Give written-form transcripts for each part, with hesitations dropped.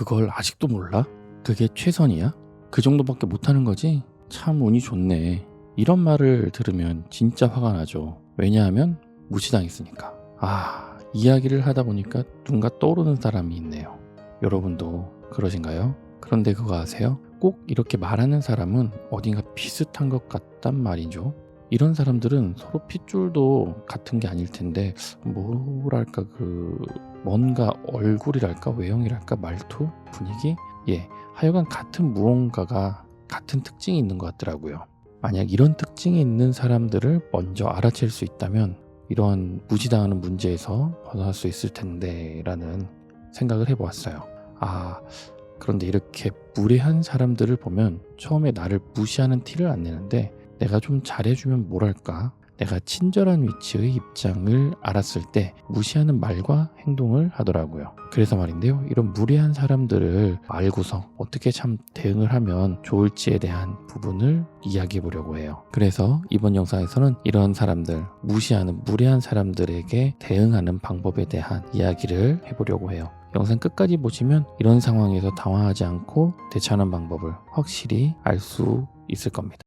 그걸 아직도 몰라? 그게 최선이야? 그 정도밖에 못하는 거지? 참 운이 좋네. 이런 말을 들으면 진짜 화가 나죠. 왜냐하면 무시당했으니까. 이야기를 하다 보니까 누군가 떠오르는 사람이 있네요. 여러분도 그러신가요? 그런데 그거 아세요? 꼭 이렇게 말하는 사람은 어딘가 비슷한 것 같단 말이죠. 이런 사람들은 서로 핏줄도 같은 게 아닐 텐데 뭐랄까 뭔가 얼굴이랄까 외형이랄까 말투 분위기 하여간 같은 무언가가 같은 특징이 있는 것 같더라고요. 만약 이런 특징이 있는 사람들을 먼저 알아챌 수 있다면 이런 무시당하는 문제에서 벗어날 수 있을 텐데 라는 생각을 해보았어요. 그런데 이렇게 무례한 사람들을 보면 처음에 나를 무시하는 티를 안 내는데 내가 좀 잘해주면 뭐랄까, 내가 친절한 위치의 입장을 알았을 때 무시하는 말과 행동을 하더라고요. 그래서 말인데요, 이런 무례한 사람들을 알고서 어떻게 참 대응을 하면 좋을지에 대한 부분을 이야기해 보려고 해요. 그래서 이번 영상에서는 이런 사람들, 무시하는 무례한 사람들에게 대응하는 방법에 대한 이야기를 해보려고 해요. 영상 끝까지 보시면 이런 상황에서 당황하지 않고 대처하는 방법을 확실히 알 수 있을 겁니다.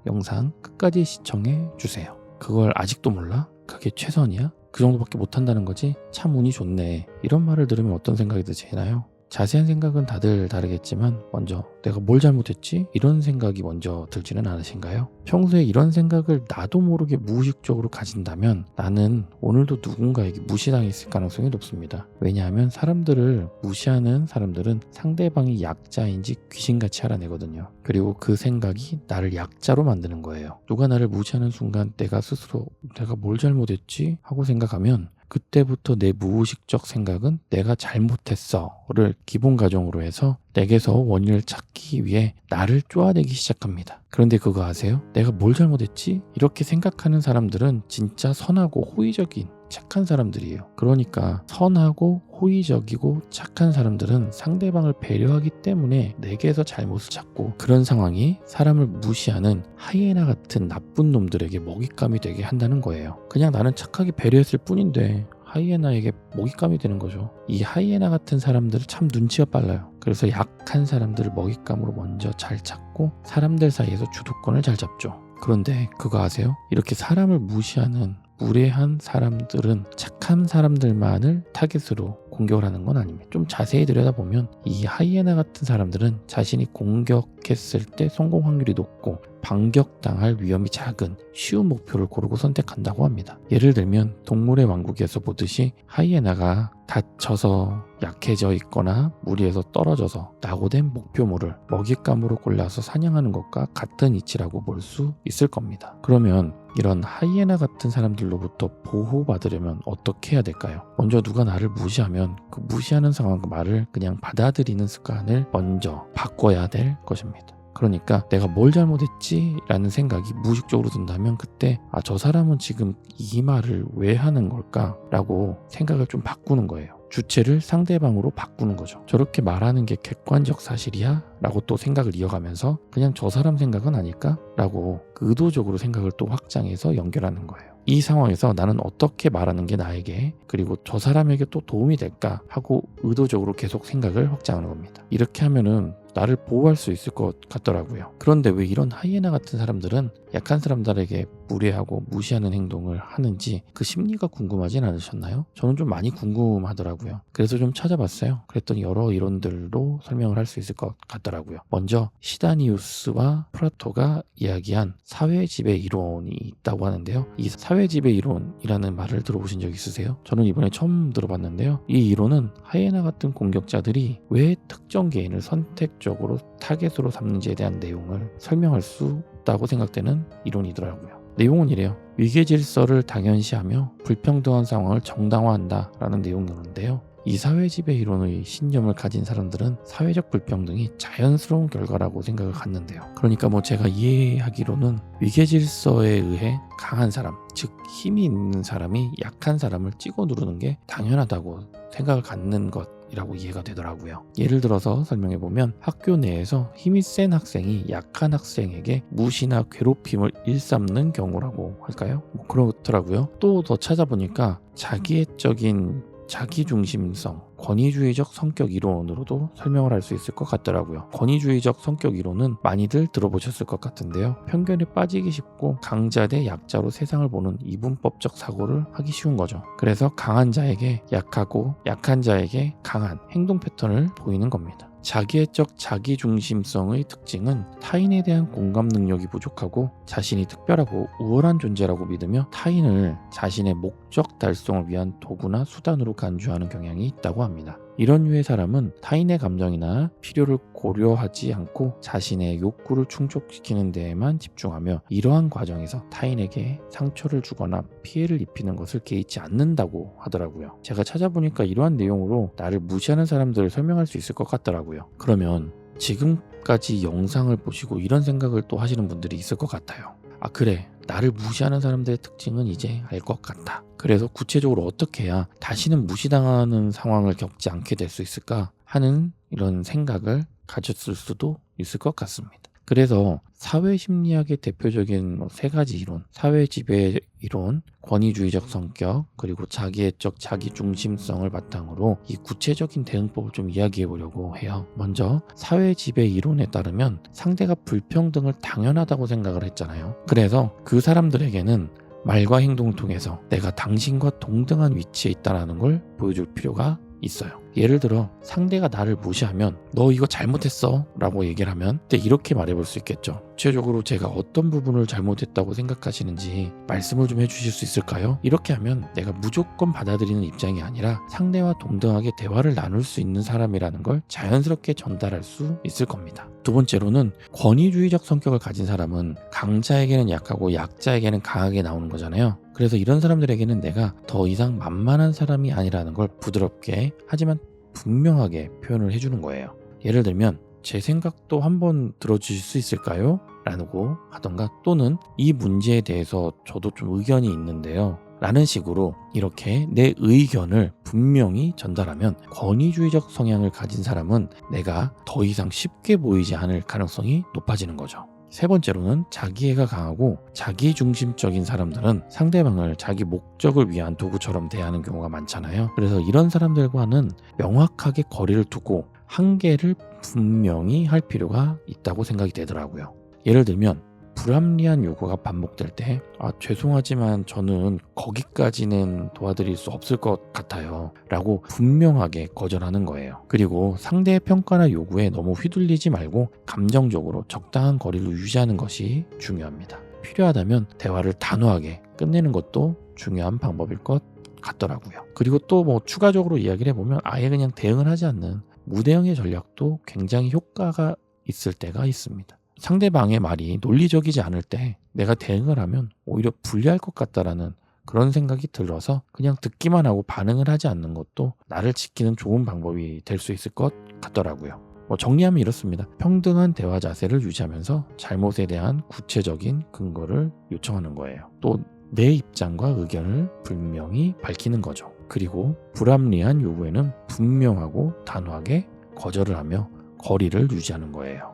영상 끝까지 시청해 주세요. 그걸 아직도 몰라? 그게 최선이야? 그 정도밖에 못한다는 거지? 참 운이 좋네. 이런 말을 들으면 어떤 생각이 드시나요? 자세한 생각은 다들 다르겠지만 먼저 내가 뭘 잘못했지? 이런 생각이 먼저 들지는 않으신가요? 평소에 이런 생각을 나도 모르게 무의식적으로 가진다면 나는 오늘도 누군가에게 무시당했을 가능성이 높습니다. 왜냐하면 사람들을 무시하는 사람들은 상대방이 약자인지 귀신같이 알아내거든요. 그리고 그 생각이 나를 약자로 만드는 거예요. 누가 나를 무시하는 순간 내가 스스로 내가 뭘 잘못했지? 하고 생각하면 그때부터 내 무의식적 생각은 내가 잘못했어를 기본 가정으로 해서 내게서 원인을 찾기 위해 나를 쪼아대기 시작합니다. 그런데 그거 아세요? 내가 뭘 잘못했지? 이렇게 생각하는 사람들은 진짜 선하고 호의적인 착한 사람들이에요. 그러니까 선하고 호의적이고 착한 사람들은 상대방을 배려하기 때문에 내게서 잘못을 찾고, 그런 상황이 사람을 무시하는 하이에나 같은 나쁜 놈들에게 먹잇감이 되게 한다는 거예요. 그냥 나는 착하게 배려했을 뿐인데 하이에나에게 먹잇감이 되는 거죠. 이 하이에나 같은 사람들은 참 눈치가 빨라요. 그래서 약한 사람들을 먹잇감으로 먼저 잘 찾고 사람들 사이에서 주도권을 잘 잡죠. 그런데 그거 아세요? 이렇게 사람을 무시하는 무례한 사람들은 착한 사람들만을 타깃으로 공격을 하는 건 아닙니다. 좀 자세히 들여다보면 이 하이에나 같은 사람들은 자신이 공격했을 때 성공 확률이 높고 반격당할 위험이 작은 쉬운 목표를 고르고 선택한다고 합니다. 예를 들면 동물의 왕국에서 보듯이 하이에나가 다쳐서 약해져 있거나 무리해서 떨어져서 낙오된 목표물을 먹잇감으로 골라서 사냥하는 것과 같은 이치라고 볼 수 있을 겁니다. 그러면 이런 하이에나 같은 사람들로부터 보호받으려면 어떻게 해야 될까요? 먼저 누가 나를 무시하면 그 무시하는 상황과 말을 그냥 받아들이는 습관을 먼저 바꿔야 될 것입니다. 그러니까 내가 뭘 잘못했지? 라는 생각이 무의식적으로 든다면 그때 저 사람은 지금 이 말을 왜 하는 걸까? 라고 생각을 좀 바꾸는 거예요. 주체를 상대방으로 바꾸는 거죠. 저렇게 말하는 게 객관적 사실이야? 라고 또 생각을 이어가면서 그냥 저 사람 생각은 아닐까? 라고 의도적으로 생각을 또 확장해서 연결하는 거예요. 이 상황에서 나는 어떻게 말하는 게 나에게 그리고 저 사람에게 또 도움이 될까? 하고 의도적으로 계속 생각을 확장하는 겁니다. 이렇게 하면은 나를 보호할 수 있을 것 같더라고요. 그런데 왜 이런 하이에나 같은 사람들은 약한 사람들에게 무례하고 무시하는 행동을 하는지 그 심리가 궁금하진 않으셨나요? 저는 좀 많이 궁금하더라고요. 그래서 좀 찾아봤어요. 그랬더니 여러 이론들로 설명을 할 수 있을 것 같더라고요. 먼저 시다니우스와 플라토가 이야기한 사회지배 이론이 있다고 하는데요. 이 사회지배 이론이라는 말을 들어보신 적 있으세요? 저는 이번에 처음 들어봤는데요. 이 이론은 하이에나 같은 공격자들이 왜 특정 개인을 선택적으로 타겟으로 삼는지에 대한 내용을 설명할 수 있다고 생각되는 이론이더라고요. 내용은 이래요. 위계질서를 당연시하며 불평등한 상황을 정당화한다 라는 내용이었는데요. 이 사회지배 이론의 신념을 가진 사람들은 사회적 불평등이 자연스러운 결과라고 생각을 갖는데요. 그러니까 제가 이해하기로는 위계질서에 의해 강한 사람, 즉 힘이 있는 사람이 약한 사람을 찍어 누르는 게 당연하다고 생각을 갖는 것이라고 이해가 되더라고요. 예를 들어서 설명해보면 학교 내에서 힘이 센 학생이 약한 학생에게 무시나 괴롭힘을 일삼는 경우라고 할까요? 그렇더라고요. 또 더 찾아보니까 자기애적인 자기중심성, 권위주의적 성격 이론으로도 설명을 할 수 있을 것 같더라고요. 권위주의적 성격 이론은 많이들 들어보셨을 것 같은데요. 편견에 빠지기 쉽고 강자 대 약자로 세상을 보는 이분법적 사고를 하기 쉬운 거죠. 그래서 강한 자에게 약하고 약한 자에게 강한 행동 패턴을 보이는 겁니다. 자기애적 자기중심성의 특징은 타인에 대한 공감 능력이 부족하고 자신이 특별하고 우월한 존재라고 믿으며 타인을 자신의 목적 달성을 위한 도구나 수단으로 간주하는 경향이 있다고 합니다. 이런 류의 사람은 타인의 감정이나 필요를 고려하지 않고 자신의 욕구를 충족시키는 데에만 집중하며 이러한 과정에서 타인에게 상처를 주거나 피해를 입히는 것을 개의치 않는다고 하더라고요. 제가 찾아보니까 이러한 내용으로 나를 무시하는 사람들을 설명할 수 있을 것 같더라고요. 그러면 지금까지 영상을 보시고 이런 생각을 또 하시는 분들이 있을 것 같아요. 아, 그래, 나를 무시하는 사람들의 특징은 이제 알 것 같다. 그래서 구체적으로 어떻게 해야 다시는 무시당하는 상황을 겪지 않게 될 수 있을까 하는 이런 생각을 가졌을 수도 있을 것 같습니다. 그래서 사회심리학의 대표적인 3가지 이론, 사회지배 이론, 권위주의적 성격, 그리고 자기애적 자기중심성을 바탕으로 이 구체적인 대응법을 좀 이야기해 보려고 해요. 먼저 사회지배 이론에 따르면 상대가 불평등을 당연하다고 생각을 했잖아요. 그래서 그 사람들에게는 말과 행동을 통해서 내가 당신과 동등한 위치에 있다는 걸 보여줄 필요가 있어요. 예를 들어 상대가 나를 무시하면 너 이거 잘못했어 라고 얘기를 하면 그때 이렇게 말해볼 수 있겠죠. 구체적으로 제가 어떤 부분을 잘못했다고 생각하시는지 말씀을 좀 해주실 수 있을까요? 이렇게 하면 내가 무조건 받아들이는 입장이 아니라 상대와 동등하게 대화를 나눌 수 있는 사람이라는 걸 자연스럽게 전달할 수 있을 겁니다. 두 번째로는 권위주의적 성격을 가진 사람은 강자에게는 약하고 약자에게는 강하게 나오는 거잖아요. 그래서 이런 사람들에게는 내가 더 이상 만만한 사람이 아니라는 걸 부드럽게 하지만 분명하게 표현을 해주는 거예요. 예를 들면 제 생각도 한번 들어주실 수 있을까요? 라고 하던가 또는 이 문제에 대해서 저도 좀 의견이 있는데요. 라는 식으로 이렇게 내 의견을 분명히 전달하면 권위주의적 성향을 가진 사람은 내가 더 이상 쉽게 보이지 않을 가능성이 높아지는 거죠. 세 번째로는 자기애가 강하고 자기중심적인 사람들은 상대방을 자기 목적을 위한 도구처럼 대하는 경우가 많잖아요. 그래서 이런 사람들과는 명확하게 거리를 두고 한계를 분명히 할 필요가 있다고 생각이 되더라고요. 예를 들면 불합리한 요구가 반복될 때 죄송하지만 저는 거기까지는 도와드릴 수 없을 것 같아요 라고 분명하게 거절하는 거예요. 그리고 상대의 평가나 요구에 너무 휘둘리지 말고 감정적으로 적당한 거리를 유지하는 것이 중요합니다. 필요하다면 대화를 단호하게 끝내는 것도 중요한 방법일 것 같더라고요. 그리고 또 추가적으로 이야기를 해보면 아예 그냥 대응을 하지 않는 무대응의 전략도 굉장히 효과가 있을 때가 있습니다. 상대방의 말이 논리적이지 않을 때 내가 대응을 하면 오히려 불리할 것 같다라는 그런 생각이 들어서 그냥 듣기만 하고 반응을 하지 않는 것도 나를 지키는 좋은 방법이 될 수 있을 것 같더라고요. 정리하면 이렇습니다. 평등한 대화 자세를 유지하면서 잘못에 대한 구체적인 근거를 요청하는 거예요. 또 내 입장과 의견을 분명히 밝히는 거죠. 그리고 불합리한 요구에는 분명하고 단호하게 거절을 하며 거리를 유지하는 거예요.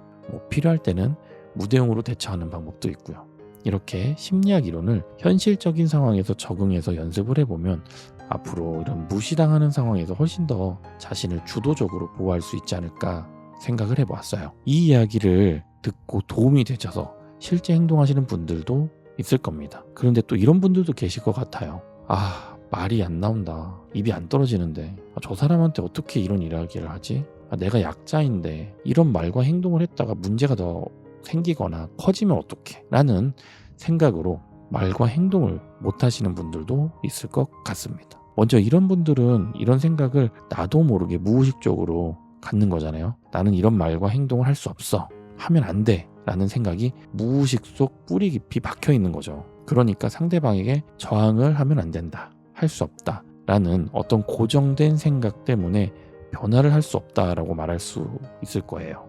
필요할 때는 무대응으로 대처하는 방법도 있고요. 이렇게 심리학 이론을 현실적인 상황에서 적응해서 연습을 해보면 앞으로 이런 무시당하는 상황에서 훨씬 더 자신을 주도적으로 보호할 수 있지 않을까 생각을 해보았어요. 이 이야기를 듣고 도움이 되셔서 실제 행동하시는 분들도 있을 겁니다. 그런데 또 이런 분들도 계실 것 같아요. 말이 안 나온다. 입이 안 떨어지는데 저 사람한테 어떻게 이런 이야기를 하지? 내가 약자인데 이런 말과 행동을 했다가 문제가 더 생기거나 커지면 어떡해? 라는 생각으로 말과 행동을 못 하시는 분들도 있을 것 같습니다. 먼저 이런 분들은 이런 생각을 나도 모르게 무의식적으로 갖는 거잖아요. 나는 이런 말과 행동을 할 수 없어. 하면 안 돼. 라는 생각이 무의식 속 뿌리 깊이 박혀 있는 거죠. 그러니까 상대방에게 저항을 하면 안 된다. 할 수 없다. 라는 어떤 고정된 생각 때문에 변화를 할 수 없다라고 말할 수 있을 거예요.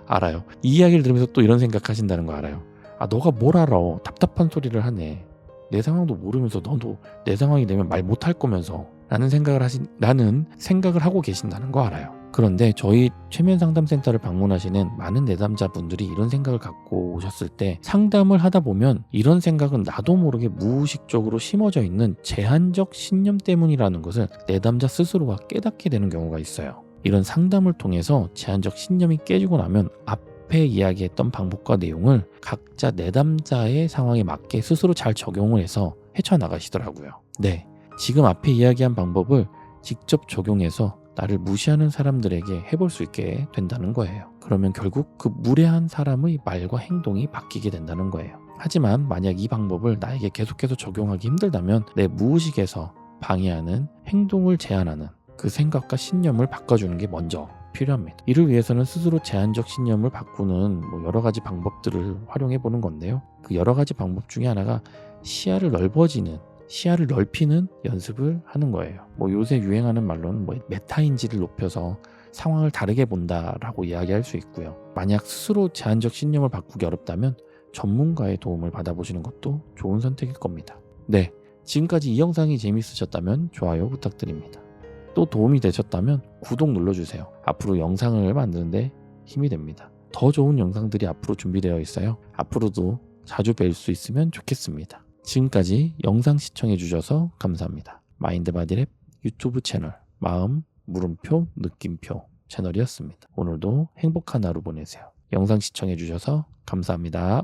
알아요. 이 이야기를 들으면서 또 이런 생각하신다는 거 알아요. 너가 뭘 알아? 답답한 소리를 하네. 내 상황도 모르면서 너도 내 상황이 되면 말 못할 거면서 라는 생각을 하고 계신다는 거 알아요. 그런데 저희 최면 상담센터를 방문하시는 많은 내담자분들이 이런 생각을 갖고 오셨을 때 상담을 하다 보면 이런 생각은 나도 모르게 무의식적으로 심어져 있는 제한적 신념 때문이라는 것을 내담자 스스로가 깨닫게 되는 경우가 있어요. 이런 상담을 통해서 제한적 신념이 깨지고 나면 앞에 이야기했던 방법과 내용을 각자 내담자의 상황에 맞게 스스로 잘 적용을 해서 헤쳐나가시더라고요. 네, 지금 앞에 이야기한 방법을 직접 적용해서 나를 무시하는 사람들에게 해볼 수 있게 된다는 거예요. 그러면 결국 그 무례한 사람의 말과 행동이 바뀌게 된다는 거예요. 하지만 만약 이 방법을 나에게 계속해서 적용하기 힘들다면 내 무의식에서 방해하는 행동을 제한하는 그 생각과 신념을 바꿔주는 게 먼저 필요합니다. 이를 위해서는 스스로 제한적 신념을 바꾸는 여러 가지 방법들을 활용해 보는 건데요. 그 여러 가지 방법 중에 하나가 시야를 넓히는 연습을 하는 거예요. 요새 유행하는 말로는 메타인지를 높여서 상황을 다르게 본다라고 이야기할 수 있고요. 만약 스스로 제한적 신념을 바꾸기 어렵다면 전문가의 도움을 받아보시는 것도 좋은 선택일 겁니다. 네, 지금까지 이 영상이 재밌으셨다면 좋아요 부탁드립니다. 또 도움이 되셨다면 구독 눌러주세요. 앞으로 영상을 만드는데 힘이 됩니다. 더 좋은 영상들이 앞으로 준비되어 있어요. 앞으로도 자주 뵐 수 있으면 좋겠습니다. 지금까지 영상 시청해주셔서 감사합니다. 마인드바디랩 유튜브 채널 마음, 물음표, 느낌표 채널이었습니다. 오늘도 행복한 하루 보내세요. 영상 시청해주셔서 감사합니다.